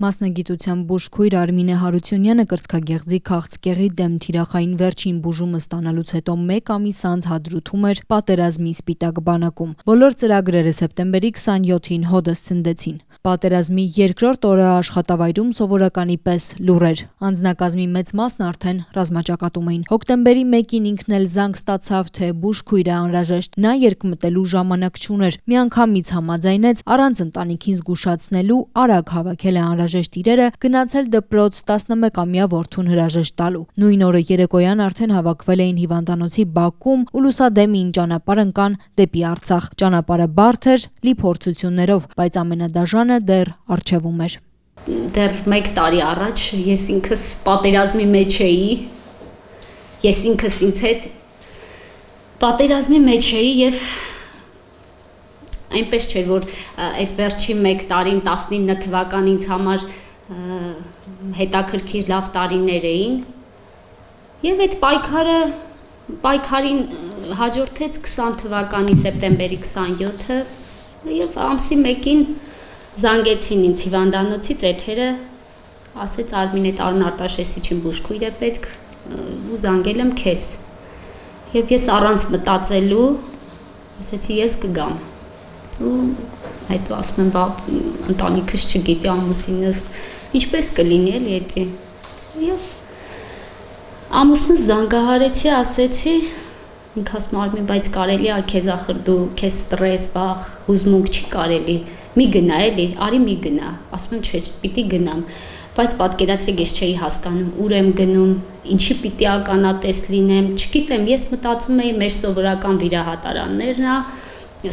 Մասնագիտությամբ բուժքույր Արմինե Հարությունյանը կրծքագեղձի քաղցկեղի դեմ թիրախային վերջին բուժումը ստանալուց հետո 1 ամիս անց հադրութում էր պատերազմի սպիտակ բանակում։ Բոլոր ծրագրերը սեպտեմբերի 27-ին հօդս ցնդեցին։ Պատերազմի երկրորդ օրը աշխատավայրում սովորականի պես լուռ էր։ Անձնակազմի մեծ մասն արդեն ռազմաճակատում էին։ Հոկտեմբերի 1-ին ինքն էլ զանգ ստացավ, թե բուժքույրը անհրաժեշտ։ Նա երկմտելու ժամանակ չուներ։ Միանգամից համաձայնեց առանց ընտանիքին զգուշացնելու արագ հավաքել է անհրաժեշտ իրերը, գնացել դպրոց 11-ամյա որդուն հրաժեշտ տալու։ Նույն օրը երեկոյան արդեն հավաքվել էին հիվանդանոցի բակում ու լուսադեմին ճանապարհ ընկան դեպի Արցախ։ Ճանապարհը բարդ էր, լի փորձություններով, բայց ամենադաժանը դեռ առջևում էր։ Դեռ 1 տարի առաջ ես ինքս պատերազմի մեջ էի, ես ինքս ինձ հետ պատերազմի մեջ էի եւ այնպես չէր, որ այդ վերջին 1 տարին 19 թվականին ինձ համար հետաքրքիր լավ տարիներ էին եւ այդ պայքարին հաջորդեց 20 թվականի սեպտեմբերի 27-ը եւ ամսի 1-ին զանգեցին ինձ հիվանդանոցից էթերը, ասեց Արմինե Տարուն Արտաշեսիչին բուժքույր է պետք ու զանգել եմ քեզ։ Եվ ես առանց մտածելու ասեցի ես կգամ։ Ու հետո ասում եմ, բա ընտանիքս չգիտի, ամուսինս ինչպես կլինի էլի էդի։ Եվ ամուսնուս զանգահարեցի, ասեցի, ինքը ասում Արմին, բայց կարելի է քեզ ախր դու քեզ ստրես, վախ, հուզմունք չի կարելի։ Մի գնա էլի, արի մի գնա։ Ասում եմ, չէ, պիտի գնամ։ Բայց պատկերացրեք, ես չէի հասկանում ուր եմ գնում, ինչի պիտի ականատես լինեմ, չգիտեմ, ես մտածում էի մեր սովորական վիրահատարաններն է,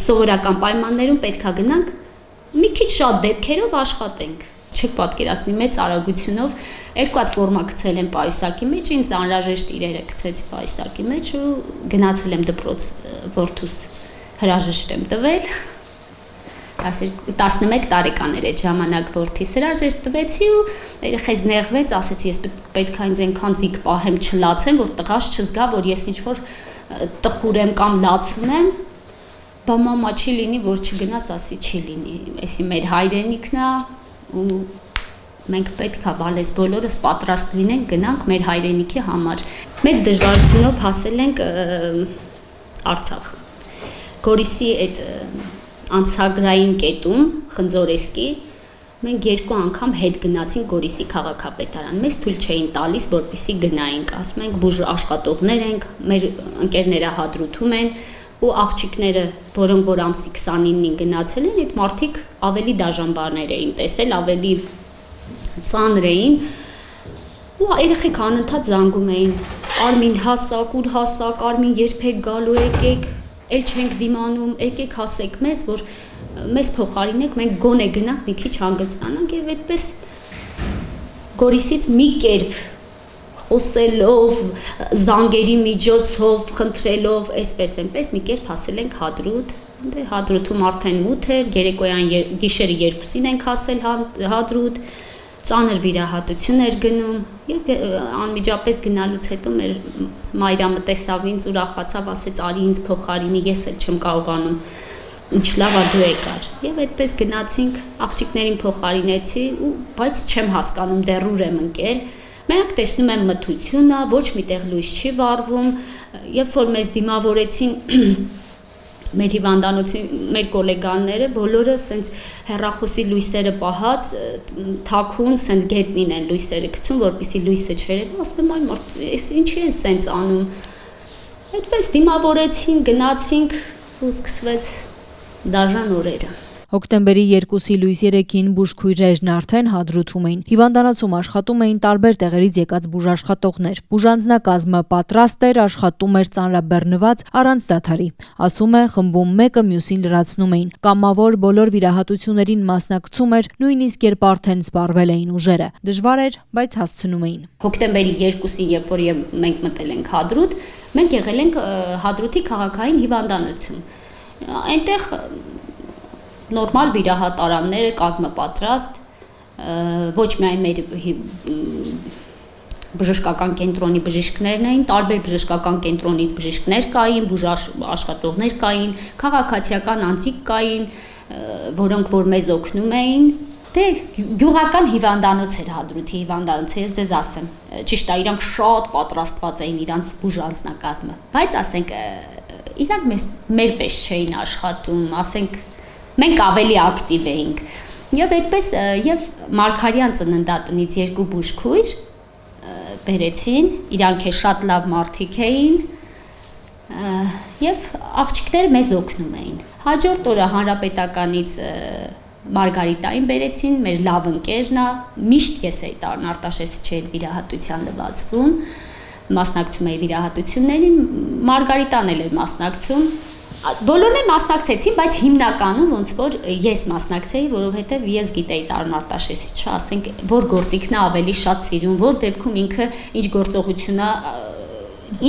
սովորական պայմաններում պետքա գնանք, մի քիչ շատ դեպքերով աշխատենք։ Չեք պատկերացնի մեծ արագությունով 2 հատ ֆորմա գցել եմ պայուսակի մեջ, ինձ անհրաժեշտ իրերը գցեցի պայուսակի մեջ ու գնացել եմ դպրոց որդուս հրաժեշտ եմ տվել։ 11 տարեկան էր այդ ժամանակ որդիս հրաժեշտ տվեցի ու երեխեզ նեղվեց, ասեցի ես պետքա ինձ այնքան ձիգ պահեմ չլացեմ, որ տղաս չզգա, որ ես ինչ-որ տխուր եմ կամ լացում եմ։ Բա մամա չի լինի, որ չգնաս, ասի չի լինի, էսի մեր հայրենիքն է ու մենք պետքա բալես բոլորս պատրաստ լինենք, գնանք մեր հայրենիքի համար։ Մեծ դժվարությունով հասել ենք Արցախ։ Գորիսի այդ անցագրային կետում, Խնձորեսկի, մենք 2 անգամ հետ գնացինք Գորիսի քաղաքապետարան։ Մեզ թույլ չէին տալիս, որպեսզի գնայինք, ասում ենք բուժ աշխատողներ ենք, մեր ընկերները հադրութում են ու աղջիկները, որոնք որ ամսի 29-ին գնացել են, այդ մարդիկ ավելի դաժան բաներ էին տեսել, ավելի ծանր էին ու երեխեք անընդհատ զանգում էին Արմին հասակ, ուր հասակ, Արմին երբեք գալու եկեք, էլ չենք դիմանում, եկեք հասեք մեզ, որ մեզ փոխարինեք, մենք գոնե գնանք մի քիչ հանգստանանք եւ այդպես Գորիսից մի կերպ խոսելով, զանգերի միջոցով, խնդրելով, այսպես այնպես մի կերպ հասել ենք Հադրութ։ Դե Հադրութում արդեն մութ էր, երեկոյան գիշերը 2-ին ենք հասել Հադրութ, ծանր վիրահատություն էր գնում եւ անմիջապես գնալուց հետո մեր մայրամը տեսավ ինձ, ուրախացավ, ասեց արի ինձ փոխարինի, ես էլ չեմ կարողանում, ինչ լավ է դու եկար։ Եվ այդպես գնացինք, աղջիկներին փոխարինեցի ու բայց չեմ հասկանում դեռ ուր եմ ընկել։ Մենք տեսնում եմ մթությունը, ոչ միտեղ լույս չի վառվում, երբ որ մեզ դիմավորեցին մեր հիվանդանոցի մեր գոլեգանները, բոլորը սենց հեռախոսի լույսերը պահած, թաքուն, սենց գետնին են լույսերը գցում, որպեսզի լույսը չերևի, ասում եմ, այ մարդ, էս ինչի են սենց անում։ Այդպես դիմավորեցին, գնացինք ու սկսվեց դաժան օրերը։ Հոկտեմբերի 2-ի լույս 3-ին բուժքույրերն արդեն հադրութում էին։ Հիվանդանոցում աշխատում էին տարբեր տեղերից եկած բուժաշխատողներ։ Բուժանձնակազմը պատրաստ էր, աշխատում էր ծանրաբեռնված, առանց դադարի։ Ասում է, խմբում մեկը մյուսին լրացնում էին։ Կամավոր բոլոր վիրահատություններին մասնակցում էր, նույնիսկ երբ արդեն սպառվել էին ուժերը։ Դժվար էր, բայց հասցնում էին։ Հոկտեմբերի 2-ին, երբ որ մենք մտել ենք Հադրութ, մենք եղել ենք Հադրութի քաղաքային հիվանդանոցում։ Այնտեղ նորմալ վիրահատարանները կազմապատրաստ, ոչ միայն մեր բժշկական կենտրոնի բժիշկներն էին, տարբեր բժշկական կենտրոնից բժիշկներ կային, բուժաշխատողներ կային, քաղաքացիական անձիկ կային, որոնք որ մեզ օգնում էին Դե գյուղական հիվանդանոց էր Հադրութի հիվանդանոցը, ես ձեզ ասեմ։ Ճիշտ է, իրանք շատ պատրաստված էին իրանց բուժանձնակազմը, բայց ասենք իրանք մեր պես չէին աշխատում, ասենք մենք ավելի ակտիվ էինք։ Եվ այդպես եւ Մարգարյան ծննդատնից 2 բուժքույր բերեցին, իրանք է շատ լավ մարդիկ էին եւ աղջիկները մեզ օգնում էին։ Հաջորդ օրը հանրապետականից Մարգարիտային բերեցին, մեր լավ ընկերն է, միշտ ես էի տան Արտաշեսիչի հետ վիրահատության լվացվում, մասնակցում էի վիրահատություններին, Մարգարիտան էլ էր մասնակցում, բոլորն էլ մասնակցեցին, բայց հիմնականում ոնց որ ես մասնակցեի, որովհետև ես գիտեի տան Արտաշեսիչը, ասենք, որ գործիքն է ավելի շատ սիրում, որ դեպքում ինքը ինչ գործողությունն է,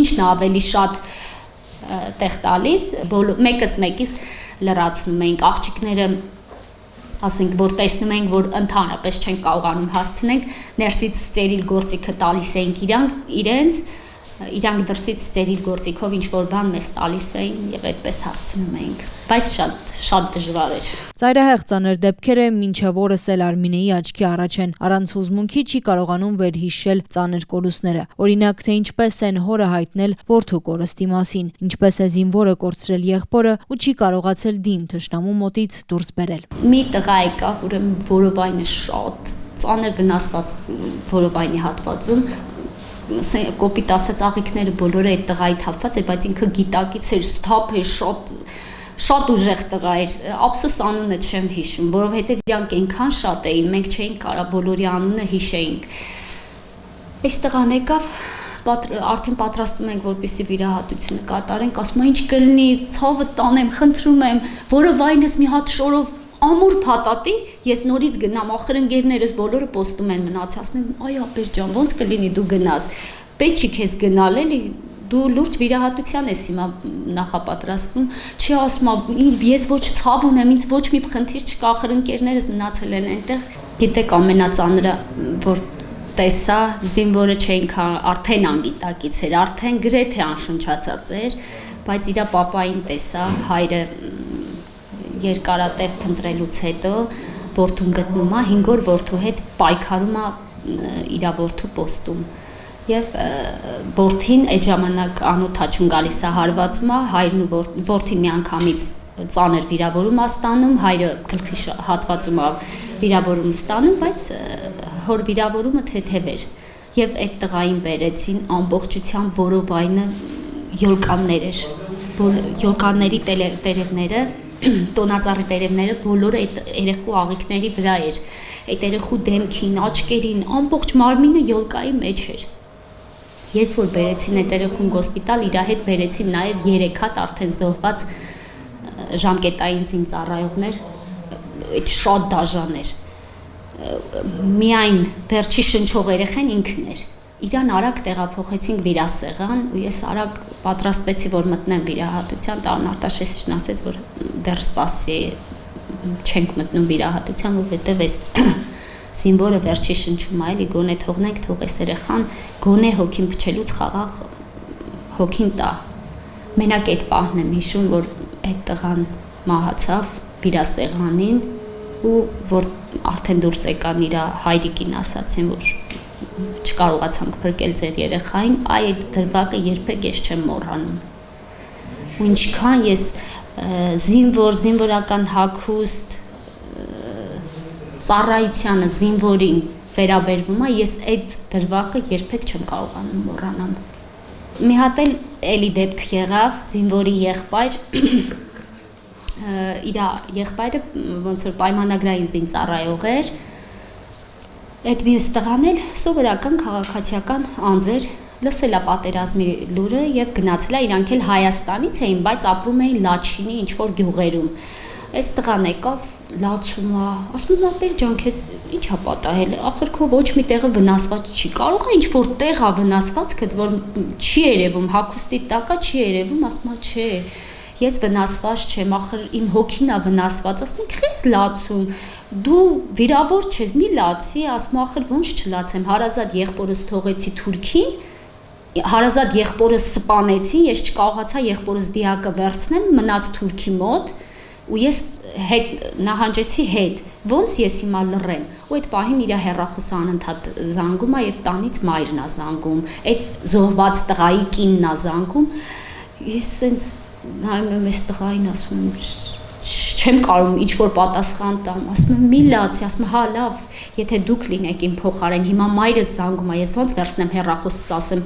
ինչն է ավելի շատ տեղ տալիս, մեկս մեկից լրացնում էինք աղջիկները ասենք որ տեսնում ենք որ ընդհանրապես չեն կարողանում հասցնենք ներսից ծերիլ գործիքը տալիս էինք իրանք դրսից ծերիլ գործիքով ինչ որ բան մեզ տալիս էին եւ այդպես հասցնում էինք բայց շատ դժվար էր Ծայրահեղ ծանր դեպքերը մինչև օրս էլ Արմինեի աչքի առաջ են առանց հուզմունքի չի կարողանում վերհիշել ծանր կորուստները օրինակ թե ինչպես են հորը հայտնել որդու կորստի մասին ինչպես է զինվորը կորցրել եղբորը ու չի կարողացել դին թշնամու մոտից դուրս բերել մի տղա եկավ ուրեմն որովայնը շատ ծանր վնասված որովայնի հատվածում կոպիտ ասած աղիքները բոլորը այդ տղայի թափված էր, բայց ինքը գիտակից էր, սթափ էր, շատ ուժեղ տղա էր, ափսոս անունը չեմ հիշում, որովհետև իրանք այնքան շատ էին, մենք չէինք կարա բոլորի անունը հիշեինք։ Այս տղան եկավ, արդեն պատրաստում ենք, որպեսզի վիրահատությունը կատարենք, ասում ինչ կլինի, ցավը տանեմ, խնդրում եմ, որովայնս մի հատ շորով ամուր փաթաթի, ես նորից գնամ, ախր ընկերներս բոլորը պոստում են մնացի, ասում եմ, այ ապեր ջան, ոնց կլինի դու գնաս, պետք չի քեզ գնալ էլի, դու լուրջ վիրահատության ես հիմա նախապատրաստվում, չի ասում, ես ոչ ցավ ունեմ, ինձ ոչ մի խնդիր չկա, ախր ընկերներս մնացել են այնտեղ, գիտեք ամենածանրը, որ տեսա, զինվորը չէինք արդեն անգիտակից էր, արդեն գրեթե անշնչացած էր, բայց իր պապային տեսա, հայրը երկարատև փնտրելուց հետո որդուն գտնում է 5 օր որդու հետ պայքարում է իր որդու պոստում եւ որդին այդ ժամանակ անօթաչուն գալիս է հարվածում է հայրն ու որդին միանգամից ծանր վիրավորում է ստանում հայրը գլխի հատվածում է վիրավորում ստանում բայց հոր վիրավորումը թեթև էր եւ այդ տղային բերեցին ամբողջությամբ որովայնը յոլկաններ էր յոլկանների տերևները տոնածառի տերևները բոլորը այդ երեխու աղիքների վրա էր այդ երեխու դեմքին աչքերին ամբողջ մարմինը յոլկայի մեջ էր երբ որ բերեցին այդ երեխուն հոսպիտալ իր հետ բերեցին նաև 3 հատ արդեն զոհված ժամկետային զինծառայողներ այդ շատ դաժան էր միայն վերջի շնչող երեխան ինքն էր իրան արագ տեղափոխեցինք վիրասեղան ու ես արագ պատրաստվեցի որ մտնեմ վիրահատության տան Արտաշեսիչն ասեց որ դեռ սպասի չենք մտնում վիրահատության որովհետև այս զինվորը վերջի շնչում է էլի գոնե թողնենք թող այս երեխան գոնե հոգին փչելուց խաղաղ հոգին տա մենակ այդ պահն եմ հիշում որ այդ տղան մահացավ վիրասեղանին ու որ արդեն դուրս եկան իր հայրիկին ասացին որ չկարողացանք փրկել ձեր երեխային, այդ դրվագը երբեք ես չեմ մոռանում։ Ու ինչքան ես զինվորական հագուստ ծառայությանը զինվորին վերաբերվում է, ես այդ դրվագը երբեք չեմ կարողանում մոռանալ։ Մի հատ էլի դեպք եղավ, զինվորի եղբայր իր եղբայրը ոնց որ պայմանագրային զինծառայող էր Այդ մյուս տղան էլ սովորական քաղաքացիական անձեր լսել է պատերազմի լուրը եւ գնացել է իրանք էլ Հայաստանից էին, բայց ապրում էին Լաչինի ինչ-որ գյուղերում։ Այս տղան եկավ լացում է, ասում է ապեր ջան, քեզ ի՞նչ է պատահել։ Ախր քո ոչ մի տեղը վնասված չի։ Կարող է ինչ-որ տեղ է վնասված, որ չի երևում, հագուստի տակա չի երևում, ասում է չէ։ Ես վնասված չեմ, ախր իմ հոգին է վնասված, ասում եք խես լացում, դու վիրավոր չես, մի լացի, ասում ախր ոնց չլացեմ, հարազատ եղբորս թողեցի Թուրքին, հարազատ եղբորս սպանեցի, ես չկարողացա եղբորս դիակը վերցնեմ, մնաց Թուրքի մոտ, ու ես հետ նահանջեցի հետ ոնց ես հիմա լռեմ ու այդ պահին իր հեռախոսը անընդհատ զանգում է եւ տանից մայրն է զանգում այդ զոհված տղայի կինն է զանգում ես sense նայում եմ այս տղային ասում չեմ կարող ինչ որ պատասխան տամ ասում եմ մի լացի ասում հա լավ եթե դուք լինեք իմ փոխարեն հիմա մայրս զանգում է ես ոնց վերցնեմ հեռախոսս ասեմ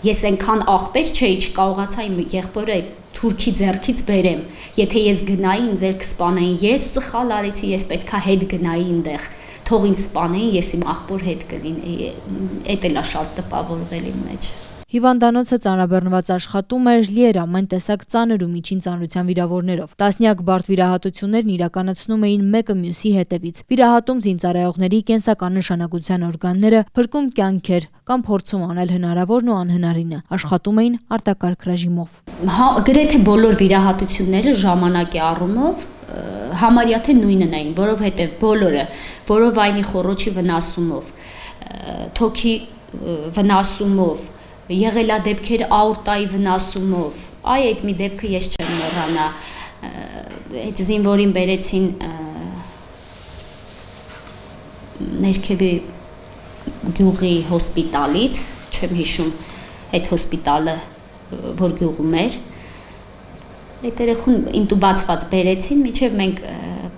ես այնքան աղբեր չէի չկարողացա իմ եղբորը թուրքի ձեռքից բերեմ եթե ես գնայի ինձ էլ կսպանեին ես սխալ արեցի ես պետքա հետ գնայի այնտեղ թող ինձ սպանեին ես իմ աղբոր հետ կլինեի էդ էլա շատ տպավորվել իմ մեջ Հիվանդանոցը ծանրաբեռնված աշխատում էր, լի էր ամեն տեսակ ծանր ու միջին ծանրության վիրավորներով։ Տասնյակ բարդ վիրահատություններն իրականացնում էին մեկը մյուսի հետևից։ Վիրահատում զինծառայողների կենսական նշանակության օրգանները, փրկում կյանքեր կամ փորձում անել հնարավորն ու անհնարինը։ Աշխատում էին արտակարգ ռեժիմով։ Գրեթե բոլոր վիրահատությունները ժամանակի առումով համարյա թե նույնն էին, որովհետև բոլորը որովայնի խոռոչի վնասումով, թոքի վնասումով եղելա դեպքեր աորտայի վնասումով, այդ մի դեպքը ես չեմ մոռանա, այդ զինվորին բերեցին ներքևի գյուղի հոսպիտալից, չեմ հիշում այդ հոսպիտալը, որ գյուղում էր, այդ երեխուն ինտուբացված բերեցին, մինչև մենք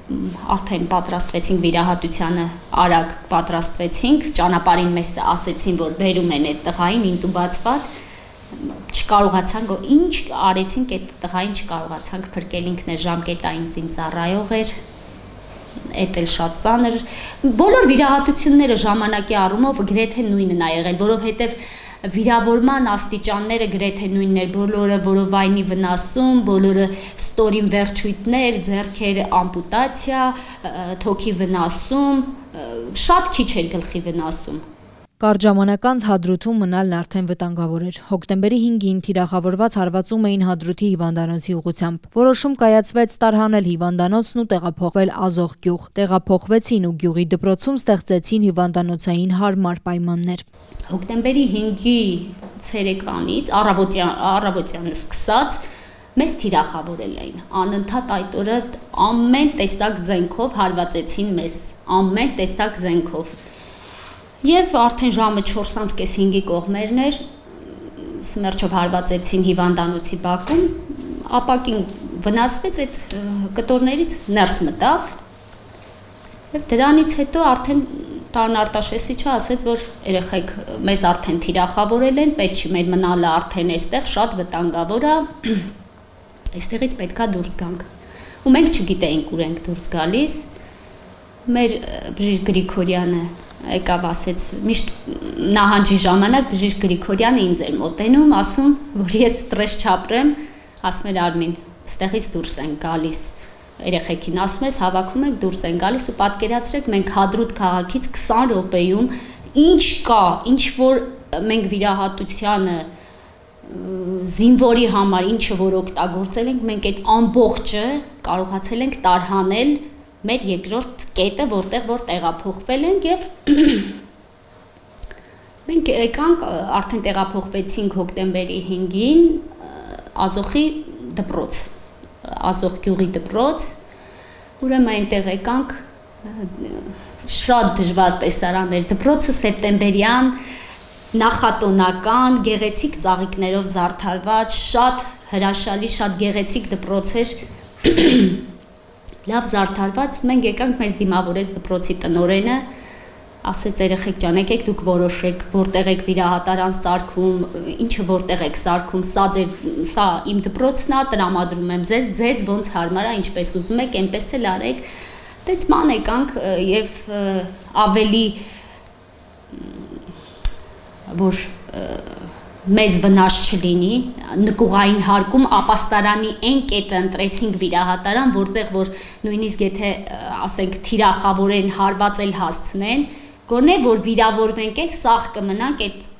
արդեն պատրաստվեցինք վիրահատությանը, արագ պատրաստվեցինք, ճանապարհին մեզ ասեցին, որ բերում են այդ տղային ինտուբացված, չկարողացանք, ինչ արեցինք այդ տղային չկարողացանք փրկել ինքն է ժամկետային զինծառայող էր, այդ էլ շատ ծանր, բոլոր վիրահատությունները ժամանակի առումով գրեթե նույնն է եղել, որովհետև վիրավորման աստիճանները գրեթե նույնն էր, բոլորը որովայնի վնասում, բոլորը ստորին վերջույթներ, ձեռքեր ամպուտացիա, թոքի վնասում, շատ քիչ էր գլխի վնասում։ Կարճ ժամանակ անց Հադրութում մնալն արդեն վտանգավոր էր։ Հոկտեմբերի 5-ին թիրախավորված հարվածում էին Հադրութի հիվանդանոցի ուղղությամբ։ Որոշում կայացվեց տարհանել հիվանդանոցն ու տեղափոխվել Ազող գյուղ։ Տեղափոխվեցին ու գյուղի դպրոցում ստեղծեցին հիվանդանոցային հարմար պայմաններ։ Հոկտեմբերի 5-ի ցերեկվանից առավոտյանը սկսած մեզ թիրախավորել էին։ Անընդհատ այդ օրը ամեն տեսակ զենքով հարվածեցին մեզ, ամեն տեսակ զենքով։ Եվ արդեն ժամը 4:30-ի կողմերն էր, սմերչով հարվածեցին հիվանդանոցի բակում, ապակին վնասվեց այդ կտորներից ներս մտավ, եւ դրանից հետո արդեն Տարն Արտաշեսիչը ասեց, որ երեխեք մեզ արդեն թիրախավորել են, պետք չի մեր մնալը արդեն այստեղ շատ վտանգավոր է, այստեղից պետքա դուրս գանք։ Ու մենք չգիտեինք ուր ենք դուրս գալիս, մեր բժիշկ Գրիգորյանը եկավ ասեց, միշտ նահանջի ժամանակ բժիշկ Գրիգորյանը ինձ էր մոտենում, ասում, որ ես ստրես չապրեմ, ասում էր Արմին, ստեղից դուրս են գալիս, երեխեքին ասում ես, հավաքվում ենք դուրս են գալիս ու պատկերացրեք, մենք Հադրութ քաղաքից 20 րոպեում ինչ կա, ինչ որ մենք վիրահատությանը զինվորի համար ինչը որ օգտագործել ենք, մենք այդ ամբողջը կարողացել ենք տարհանել մեր երկրորդ կետը, որ տեղափոխվել ենք եւ մենք եկանք արդեն տեղափոխվեցինք հոկտեմբերի 5-ին Ազոխի դպրոց, Ազող գյուղի դպրոց, ուրեմն այնտեղ եկանք շատ դժվար տեսարան էր, դպրոցը սեպտեմբերյան, նախատոնական, գեղեցիկ ծաղիկներով զարդարված, շատ հրաշալի, շատ գեղեցիկ դպրոց էր, լավ զարդարված, մենք եկանք մեզ դիմավորեց դպրոցի տնօրենը, ասեց երեխեք ջան, եկեք դուք որոշեք, որտեղ եք վիրահատարան սարքում, ինչը որտեղ եք սարքում, սա իմ դպրոցն է, տրամադրում եմ ձեզ ոնց հարմար է, ինչպես ուզում եք, այնպես էլ արեք, դից ման եկանք եւ ավելի որ մեզ վնաս չլինի, նկուղային հարկում ապաստարանի այն կետը ընտրեցինք վիրահատարան, որտեղ որ նույնիսկ եթե ասենք թիրախավորեն, հարվածել հասցնեն, գոնե որ վիրավորվենք էլ սաղ կմնանք այդ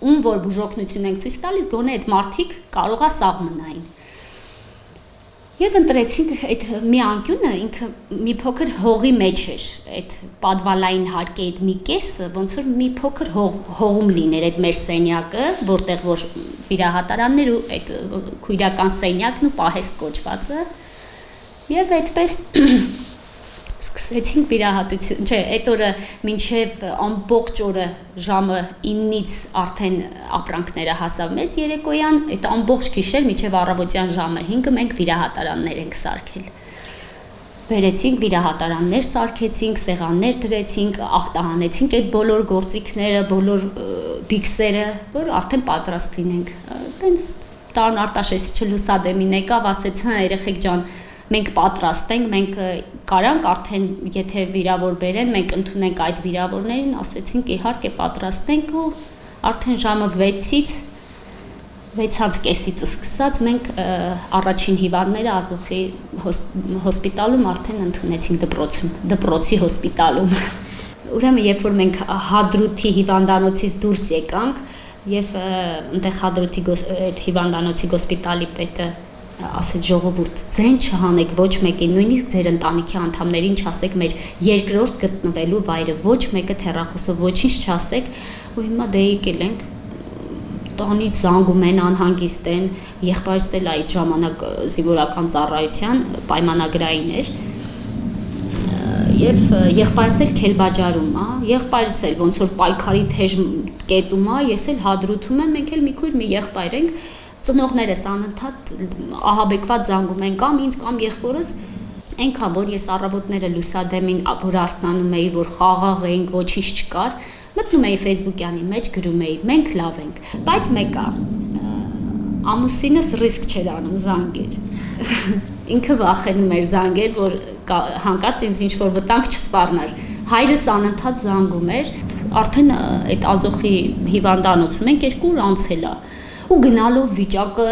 ում որ բուժօգնություն ենք ցույց տալիս, գոնե այդ մարդիկ կարողա սաղ մնային։ Եվ ընտրեցինք այդ մի անկյունը ինքը մի փոքր հողի մեջ էր, այդ պատվալային հարկի այդ մի կեսը, ոնց որ մի փոքր հողում լիներ այդ մեր սենյակը, որտեղ որ վիրահատարաններ ու այդ քույրական սենյակն ու պահեստ կոչվածը։ Եվ այդպես սկսեցինք վիրահատություն, չէ, այդ օրը մինչև ամբողջ օրը ժամը 9-ից արդեն ապրանքները հասավ մեզ երեկոյան, այդ ամբողջ գիշեր մինչև առավոտյան ժամը 5-ը մենք վիրահատարաններ ենք սարքել։ Բերեցինք վիրահատարաններ սարքեցինք, սեղաններ դրեցինք, ախտահանեցինք այդ բոլոր գործիքները, բոլոր բիքսերը, որ արդեն պատրաստ լինենք։ Տենց տան Արտաշեսիչը լուսադեմին եկավ, ասեց, հա երեխեք ջան, մենք պատրաստ ենք, մենք կարանք արդեն եթե վիրավոր բերեն, մենք ընդունենք այդ վիրավորներին, ասեցինք իհարկե պատրաստ ենք ու արդեն ժամը 6-ից 6:30-ից սկսած մենք առաջին հիվանդները Ազոխի հոսպիտալում արդեն ընդունեցինք դպրոցի հոսպիտալում։ Ուրեմն երբ որ մենք Հադրութի հիվանդանոցից դուրս եկանք եւ այնտեղ Հադրութի այդ հիվանդանոցի հոսպիտալի պետը ասեց ժողովուրդ ձեն չհանեք ոչ մեկին, նույնիսկ ձեր ընտանիքի անդամներին չասեք մեր երկրորդ գտնվելու վայրը, ոչ մեկը թեռախոսով ոչինչ չասեք, ու հիմա դե եկել ենք տանից զանգում են, անհանգիստ են, եղբայրս էլ այդ ժամանակ զինվորական ծառայության պայմանագրային էր եւ եղբայրս էլ Քելբաջարում է, եղբայրս էլ ոնց որ պայքարի թեժ կետում է, ես էլ Հադրութում եմ, մենք էլ մի քույր մի եղբայր ենք, ծնողներս անընդհատ ահաբեկված զանգում են կամ ինձ կամ եղբորս, այնքան որ ես առավոտները լուսադեմին որ արթնանում էի, որ խաղաղ էինք, ոչինչ չկար, մտնում էի Facebook-յանի մեջ, գրում էի, մենք լավ ենք, բայց մեկը ամուսինս ռիսկ չէր անում զանգեր։ Ինքը վախենում էր զանգել, որ հանկարծ ինձ ինչ-որ վտանգ չսպառնար։ Հայրս անընդհատ զանգում էր, արդեն այդ Ազոխի հիվանդանոցում ենք 2 օր անցել է, ու գնալով վիճակը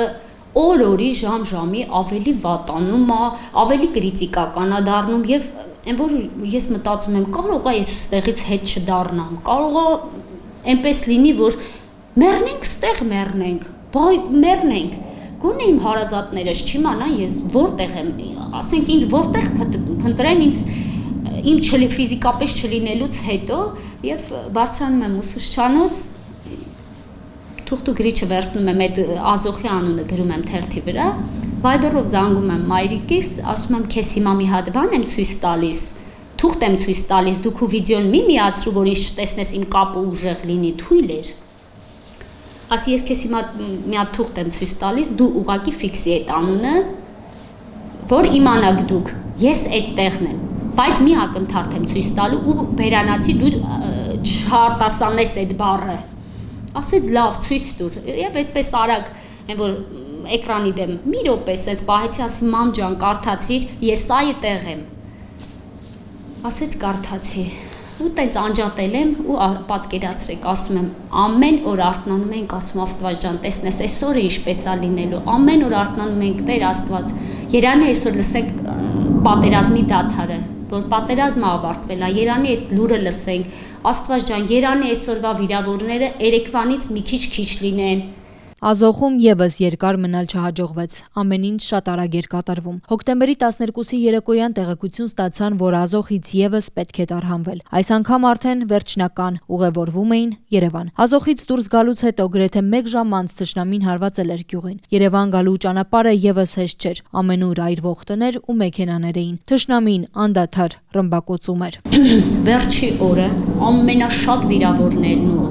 օր-օրի ժամ-ժամի ավելի վատանում է, ավելի կրիտիկական է դառնում եւ այն որ ես մտածում եմ կարող է ես ստեղից հետ չդառնամ, կարող է այնպես լինի որ մեռնենք ստեղ մեռնենք, բայ մեռնենք, գոնե իմ հարազատներս չիմանան ես որտեղ եմ, ասենք ինձ որտեղ փնտրեն ինձ իմ ֆիզիկապես չլինելուց հետո եւ բարձրանում եմ ուսուցչանոց թուղթ ու գրիչը վերցնում եմ այդ Ազոխի անունը գրում եմ թերթի վրա, Viber-ով զանգում եմ մայրիկիս, ասում եմ քեզ հիմա մի հատ բան եմ ցույց տալիս, թուղթ եմ ցույց տալիս, դու քո վիդեոն մի միացրու, որ ինձ չտեսնես իմ կապը ուժեղ լինի, թույլ էր։ Ասի ես քեզ հիմա մի հատ թուղթ եմ ցույց տալիս, դու ուղակի ֆիքսի այդ անունը, որ իմանաք դուք, ես այդտեղն եմ, բայց մի ակնթարթ եմ ցույց տալու ու բերանացի դու չարտասանես այդ բառը։ Ասեց լավ ցույց տուր եւ այդպես արագ այն որ էկրանի դեմ մի րոպե sense պահեցի ասի մամ ջան կարդացիր ես այդտեղ եմ ասեց կարդացի ու տենց անջատել եմ ու պատկերացրեք ասում եմ ամեն օր արթնանում ենք ասում Աստված ջան տեսնես այսօր ինչպես է լինելու ամեն օր արթնանում ենք Տեր Աստված Երանի այսօր լսենք պատերազմի դադարը որ պատերազմը ավարտվել է Երանի այդ լուրը լսենք Աստված ջան Երանի այսօրվա վիրավորները երեկվանից մի քիչ լինեն Ազոխում եւս երկար մնալ չհաջողվեց, ամեն ինչ շատ արագ էր կատարվում։ Հոկտեմբերի 12-ի երեկոյան տեղեկություն ստացան, որ Ազոխից եւս պետք է տարհանվել։ Այս անգամ արդեն վերջնական ուղևորվում էին Երևան։ Ազոխից դուրս գալուց հետո գրեթե 1 ժամ անց թշնամին հարվածել էր գյուղին։ Երևան գալու ճանապարհը եւս հեշտ չէր, ամենուր այրվող տներ ու մեքենաներ էին։ Թշնամին անդադար ռմբակոծում էր։ Վերջի օրը ամենաշատ վիրավորներն ու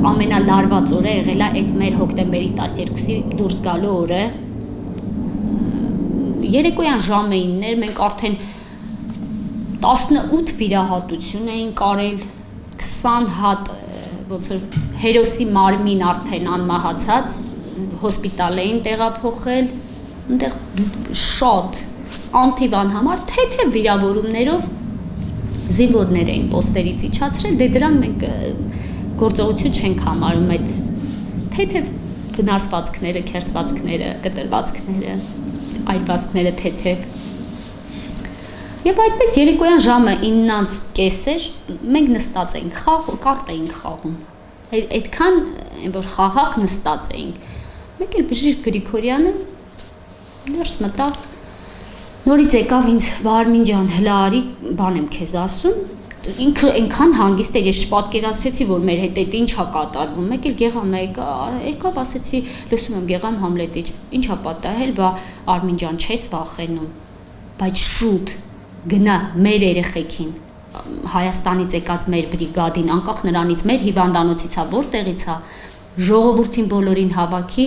ամենալարված օրը եղել է այդ մեր հոկտեմբերի 12-ի դուրս գալու օրը երեկոյան ժամը 9-ներ մենք արդեն 18 վիրահատություն էին կարել 20 հատ ոնց որ հերոսի մարմին արդեն անմահացած հոսպիտալ էին տեղափոխել այնտեղ շատ անթիվան համար թեթև վիրավորումներով զինվորներ էին պոստերից իջացրել դե դրան մենք գործողություն չենք համարում այդ թեթև վնասվածքները, քերծվածքները, կտրվածքները, այրվածքները թեթև։ Եվ այդպես երեկոյան ժամը 9:30 էր, մենք նստած էինք, կարտ էինք խաղում։ Այդքան որ խաղաղ նստած էինք։ Մեկ էլ բժիշկ Գրիգորյանը ներս մտավ, նորից եկավ ինձ Բարմին ջան, հլա արի, բան եմ քեզ ասում։ Ինքը այնքան հանգիստ էր, ես չպատկերացրեցի, որ մեր հետ այդ ինչա կատարվում։ Մեկ էլ Գեղամ եկավ, ասեցի, լսում եմ Գեղամ Համլետիչ, ինչա պատահել, բա Արմին ջան, չես վախենում։ բայց շուտ գնա մեր երեխեքին Հայաստանից եկած մեր բրիգադին, անկախ նրանից մեր հիվանդանոցից է, որտեղից է, ժողովրդին բոլորին հավաքի,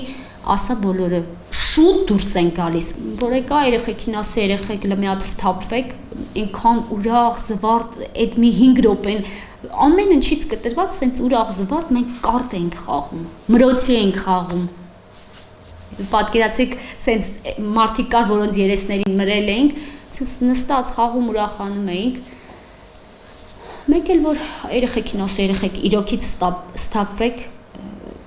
ասա բոլորը շուտ դուրս են գալիս, որ եկա երեխեքին ասի, երեխեք մի հատ սթափվեք, ինքան ուրախ, զվարթ, այդ մի 5 րոպեն, ամեն ինչից կտրված, սենց ուրախ, զվարթ, մենք կարտ ենք խաղում, մրոցի ենք խաղում, պատկերացեք, սենց մարդիկ կար, որոնց երեսներին մրել էինք, սենց նստած խաղում ուրախանում էինք, մեկ էլ որ երեխեքին ասի, երեխեք իրոքից սթափվեք,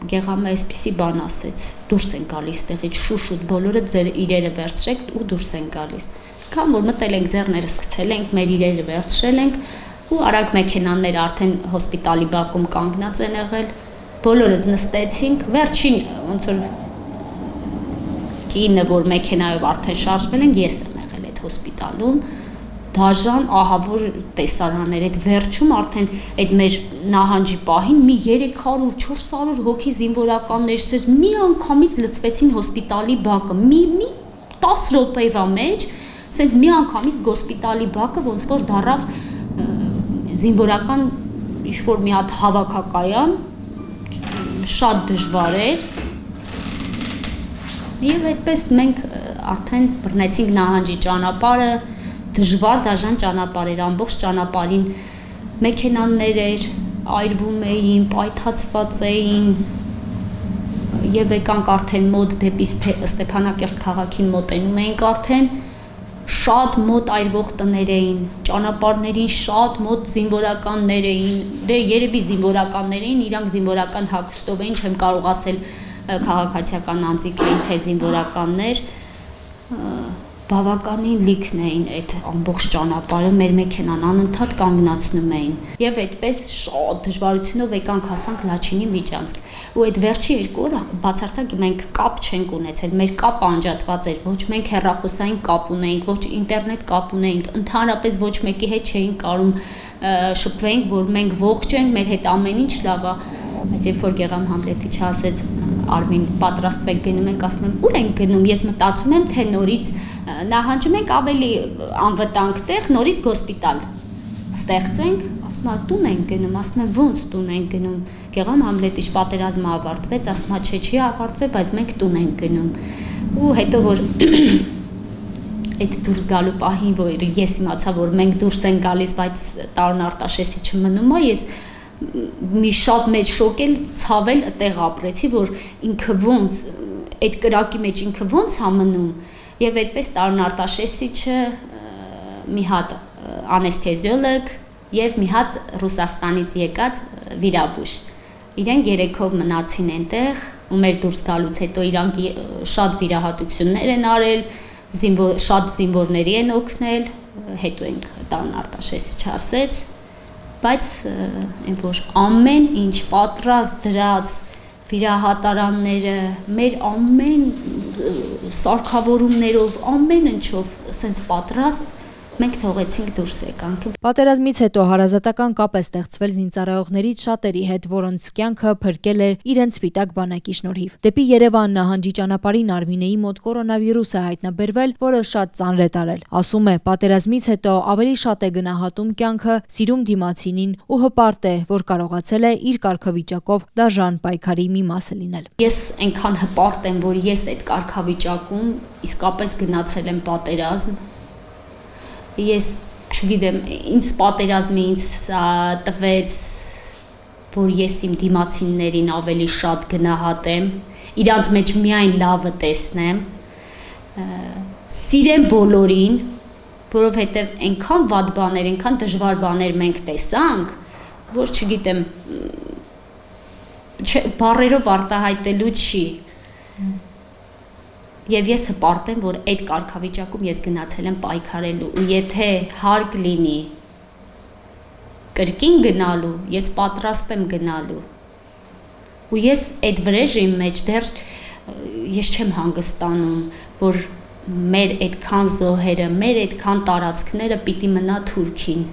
Գեղամը այսպիսի բան ասեց, դուրս են գալիս տեղից շուշուտ, բոլորը ձեր իրերը վերցրեք ու դուրս են գալիս, քան որ մտել ենք ձեռներս գցել ենք, մեր իրերը վերցրել ենք ու արագ մեքենաներ արդեն հոսպիտալի բակում կանգնած են եղել, բոլորս նստեցինք, վերջին ոնց որ կինը, որ մեքենայով արդեն շարժվել են, ես եմ եղել այդ հոսպիտալում, դաժան ահավոր տեսարաններ, այդ վերջում արդեն այդ մեր նահանջի պահին մի 300-400 հոգի զինվորականներ սեր մի անգամից լցվեցին հոսպիտալի բակը, մի 10 րոպեվա մեջ, սենց մի անգամից հոսպիտալի բակը ոնց որ դարավ զինվորական ինչ-որ մի հատ հավաքակայան, շատ դժվար էր, և այդպես մենք արդեն բռնեցինք նահանջի ճանապարհը, դժվար դաժան ճանապարհ էր, ամբողջ ճանապարհին մեքենաներ էր, այրվում էին, պայթացված էին եւ եկանք արդեն մոտ դեպի Ստեփանակերտ քաղաքին մոտենում էինք արդեն, շատ մոտ այրվող տներ էին, ճանապարհներին շատ մոտ զինվորականներ էին, դե երևի զինվորականներ էին, իրանք զինվորական հագուստով էին, չեմ կարող ասել քաղաքացիական անձիկ էին, թե զինվորականներ, բավականին լիքն էին այդ ամբողջ ճանապարհը, մեր մեքենան անընդհատ կանգնացնում էին եւ այդպես շատ դժվարությունով եկանք հասանք Լաչինի Միջանցք ու այդ վերջի 2 օրը բացարձակ մենք կապ չենք ունեցել, մեր կապը անջատված էր, ոչ մենք հեռախոսային կապ ունեինք, ոչ ինտերնետ կապ ունեինք, ընդհանրապես ոչ մեկի հետ չէինք կարող շփվենք, որ մենք ողջ ենք, մեր հետ ամեն ինչ լավ է, բայց երբ որ Գեղամ Համլետիչը ասեց Արմին պատրաստվեք գնում ենք, ասում եմ ուր ենք գնում, ես մտածում եմ թե նորից նահանջում ենք ավելի անվտանգ տեղ, նորից հոսպիտալ ստեղծենք, ասում եմ տուն ենք գնում, ասում եմ ոնց տուն ենք գնում, Գեղամ Համլետիչ պատերազմը ավարտվեց, ասում եմ չի ավարտվել, բայց մենք տուն ենք գնում, ու հետո որ այդ դուրս գալու պահին, որ ես իմացա, որ մենք դուրս ենք գալիս, բայց Տարոն Արտաշեսիչը մնում է, ես մի շատ մեծ շոկ էլ ցավել այդտեղ ապրեցի, որ ինքը ոնց այդ կրակի մեջ ինքը ոնց է մնում եւ այդպես Տարոն Արտաշեսիչը մի հատ անեսթեզիոլոգ եւ մի հատ Ռուսաստանից եկած վիրաբույժ իրենք երեքով մնացին այնտեղ ու մեր դուրս գալուց հետո իրանք շատ վիրահատություններ են արել, շատ զինվորների են օգնել, հետո ենք Տարոն Արտաշեսիչը ասեց բայց այն որ ամեն ինչ պատրաստ դրած վիրահատարանները, մեր ամեն սարքավորումներով, ամեն ինչով սենց պատրաստ մենք թողեցինք դուրս եկանք։ Պատերազմից հետո հարազատական կապ է ստեղծվել զինծառայողներից շատերի հետ, որոնց կյանքը փրկել էր իրենց սպիտակ բանակի շնորհիվ։ Դեպի Երևան նահանջի ճանապարհին Արմինեի մոտ կորոնավիրուս է հայտնաբերվել, որը շատ ծանր է տարել։ Ասում է, պատերազմից հետո ավելի շատ է գնահատում կյանքը, սիրում դիմացինին ու հպարտ է, որ կարողացել է իր կարգավիճակով դաժան պայքարի մի մասը լինել։ Ես այնքան հպարտ եմ, որ ես այդ կարգավիճակում իսկապես գնացել եմ պատերազմ։ Ես չգիտեմ, ինձ պատերազմը ինձ տվեց, որ ես իմ դիմացիններին ավելի շատ գնահատեմ, իրանց մեջ միայն լավը տեսնեմ, սիրեմ բոլորին, որովհետև այնքան վատ բաներ, այնքան դժվար բաներ մենք տեսանք, որ չգիտեմ, բառերով արտահայտելու չի։ Եվ ես հպարտ եմ, որ այդ կարգավիճակում ես գնացել եմ պայքարելու ու եթե հարկ լինի կրկին գնալու, ես պատրաստ եմ գնալու ու ես այդ վրեժի մեջ դեռ ես չեմ հանգստանում, որ մեր այդքան զոհերը, մեր այդքան տարածքները պիտի մնա Թուրքին